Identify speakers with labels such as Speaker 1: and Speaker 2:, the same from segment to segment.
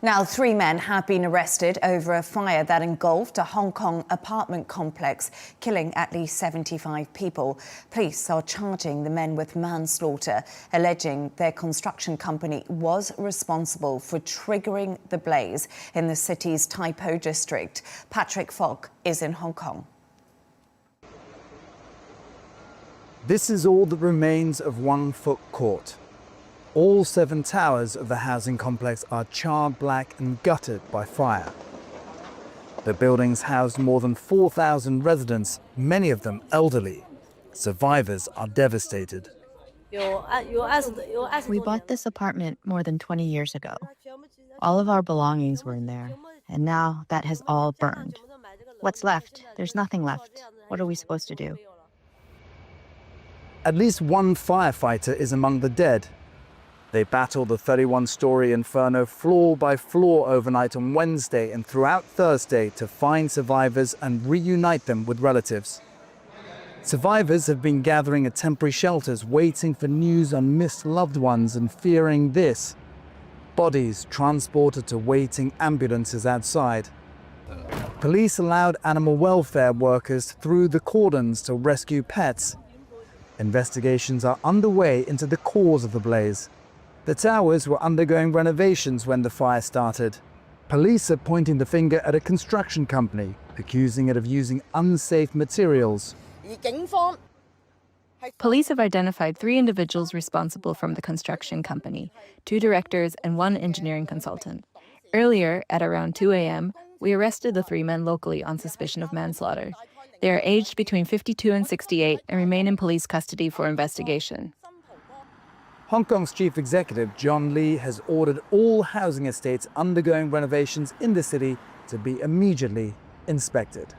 Speaker 1: Now, 3 men have been arrested over a fire that engulfed a Hong Kong apartment complex, killing at least 75 people. Police are charging the men with manslaughter, alleging their construction company was responsible for triggering the blaze in the city's Tai Po district. Patrick Fok is in Hong Kong.
Speaker 2: This is all that remains of Wong Fuk Court. All 7 towers of the housing complex are charred black and gutted by fire. The buildings housed more than 4,000 residents, many of them elderly. Survivors are devastated.
Speaker 3: We bought this apartment more than 20 years ago. All of our belongings were in there, and now that has all burned. What's left? There's nothing left. What are we supposed to do?
Speaker 2: At least one firefighter is among the dead. They battled the 31-story inferno floor by floor overnight on Wednesday and throughout Thursday to find survivors and reunite them with relatives. Survivors have been gathering at temporary shelters, waiting for news on missed loved ones and fearing this: bodies transported to waiting ambulances outside. Police allowed animal welfare workers through the cordons to rescue pets. Investigations are underway into the cause of the blaze. The towers were undergoing renovations when the fire started. Police are pointing the finger at a construction company, accusing it of using unsafe materials.
Speaker 3: Police have identified 3 individuals responsible from the construction company, 2 directors and 1 engineering consultant. Earlier, at around 2 a.m., we arrested the 3 men locally on suspicion of manslaughter. They are aged between 52 and 68 and remain in police custody for investigation.
Speaker 2: Hong Kong's chief executive, John Lee, has ordered all housing estates undergoing renovations in the city to be immediately inspected.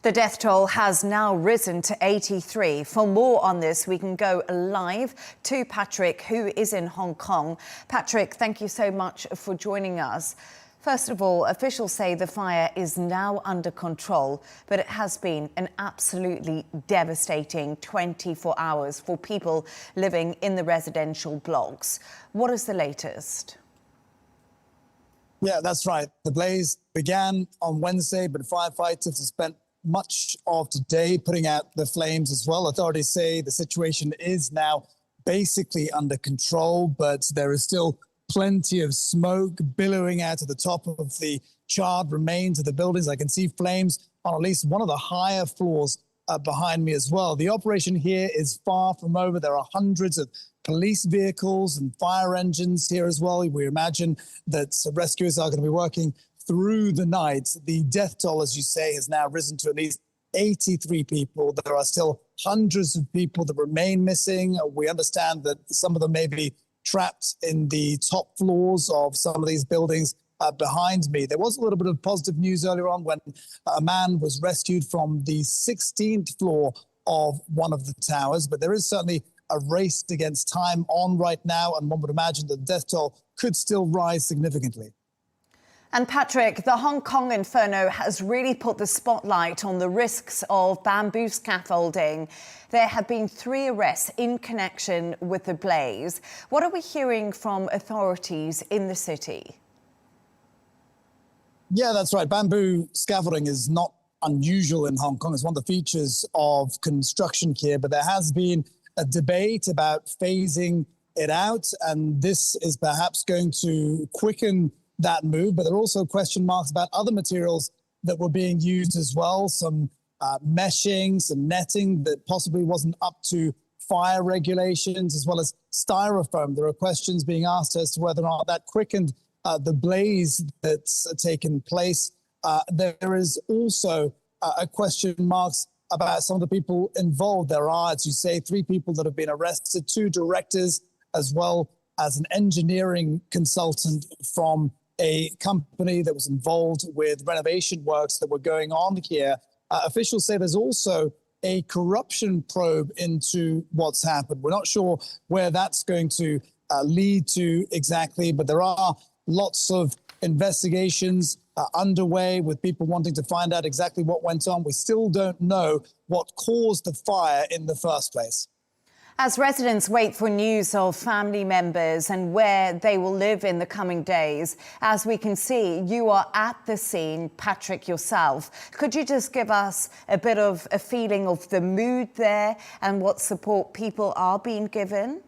Speaker 1: The death toll has now risen to 83. For more on this, we can go live to Patrick, who is in Hong Kong. Patrick, thank you so much for joining us. First of all, officials say the fire is now under control, but it has been an absolutely devastating 24 hours for people living in the residential blocks. What is the latest?
Speaker 4: Yeah, that's right. The blaze began on Wednesday, but firefighters have spent much of today putting out the flames as well. Authorities say the situation is now basically under control, but there is still plenty of smoke billowing out of the top of the charred remains of the buildings. I can see flames on at least one of the higher floors behind me as well. The operation here is far from over. There are hundreds of police vehicles and fire engines here as well. We imagine that rescuers are going to be working through the night. The death toll, as you say, has now risen to at least 83 people. There are still hundreds of people that remain missing. We understand that some of them may be trapped in the top floors of some of these buildings behind me. There was a little bit of positive news earlier on when a man was rescued from the 16th floor of one of the towers, but there is certainly a race against time on right now, and one would imagine the death toll could still rise significantly.
Speaker 1: And Patrick, the Hong Kong inferno has really put the spotlight on the risks of bamboo scaffolding. There have been 3 arrests in connection with the blaze. What are we hearing from authorities in the city?
Speaker 4: Yeah, that's right. Bamboo scaffolding is not unusual in Hong Kong. It's one of the features of construction here, but there has been a debate about phasing it out, and this is perhaps going to quicken that move. But there are also question marks about other materials that were being used as well, some meshing, some netting that possibly wasn't up to fire regulations, as well as styrofoam. There are questions being asked as to whether or not that quickened the blaze that's taken place. There is also a question marks about some of the people involved. There are, as you say, 3 people that have been arrested, 2 directors, as well as an engineering consultant from a company that was involved with renovation works that were going on here. Officials say there's also a corruption probe into what's happened. We're not sure where that's going to lead to exactly, but there are lots of investigations underway with people wanting to find out exactly what went on. We still don't know what caused the fire in the first place.
Speaker 1: As residents wait for news of family members and where they will live in the coming days, as we can see, you are at the scene, Patrick, yourself. Could you just give us a bit of a feeling of the mood there and what support people are being given?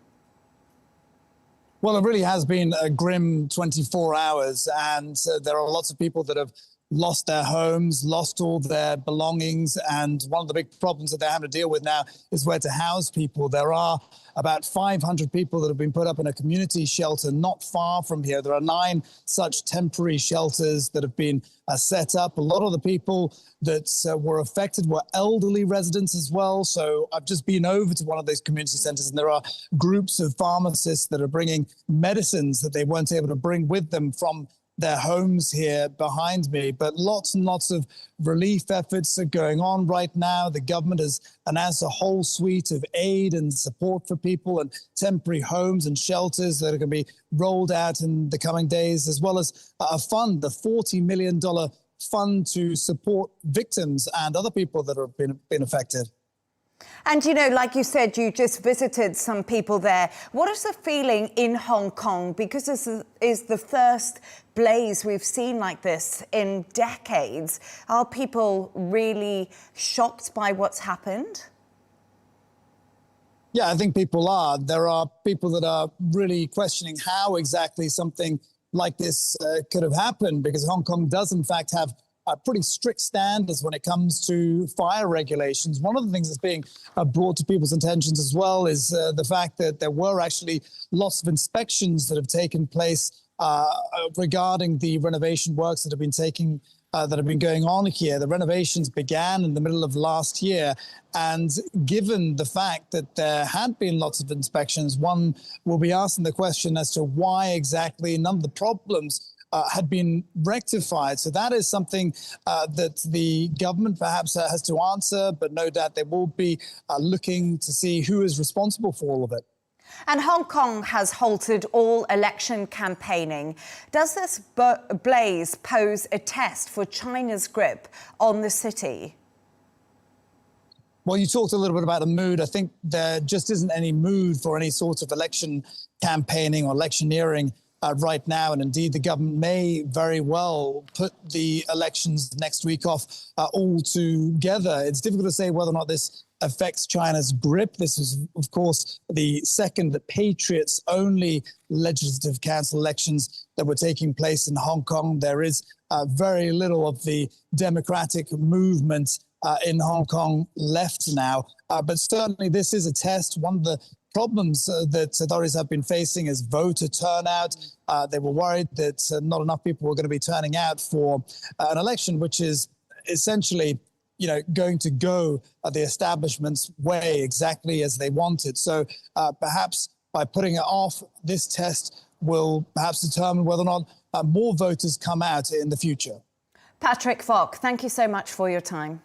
Speaker 4: Well, it really has been a grim 24 hours, and there are lots of people that have lost their homes, lost all their belongings, and one of the big problems that they're having to deal with now is where to house people. There are about 500 people that have been put up in a community shelter not far from here. There are 9 such temporary shelters that have been set up. A lot of the people that were affected were elderly residents as well. So I've just been over to one of those community centers, and there are groups of pharmacists that are bringing medicines that they weren't able to bring with them from their homes here behind me. But lots and lots of relief efforts are going on right now. The government has announced a whole suite of aid and support for people and temporary homes and shelters that are going to be rolled out in the coming days, as well as a fund, the $40 million fund to support victims and other people that have been affected.
Speaker 1: And, you know, like you said, you just visited some people there. What is the feeling in Hong Kong? Because this is the first blaze we've seen like this in decades. Are people really shocked by what's happened?
Speaker 4: Yeah, I think people are. There are people that are really questioning how exactly something like this could have happened, because Hong Kong does, in fact, have pretty strict standards when it comes to fire regulations. One of the things that's being brought to people's attentions as well is the fact that there were actually lots of inspections that have taken place regarding the renovation works that have been going on here. The renovations began in the middle of last year, and given the fact that there had been lots of inspections, one will be asking the question as to why exactly none of the problems had been rectified. So that is something that the government perhaps has to answer, but no doubt they will be looking to see who is responsible for all of it.
Speaker 1: And Hong Kong has halted all election campaigning. Does this blaze pose a test for China's grip on the city?
Speaker 4: Well, you talked a little bit about the mood. I think there just isn't any mood for any sort of election campaigning or electioneering right now. And indeed, the government may very well put the elections next week off altogether. It's difficult to say whether or not this affects China's grip. This is, of course, the second Patriots-only Legislative Council elections that were taking place in Hong Kong. There is very little of the democratic movement in Hong Kong left now. But certainly this is a test. One of the problems that authorities have been facing is voter turnout. They were worried that not enough people were going to be turning out for an election, which is essentially, going to go the establishment's way exactly as they wanted. So perhaps by putting it off, this test will perhaps determine whether or not more voters come out in the future.
Speaker 1: Patrick Fok, thank you so much for your time.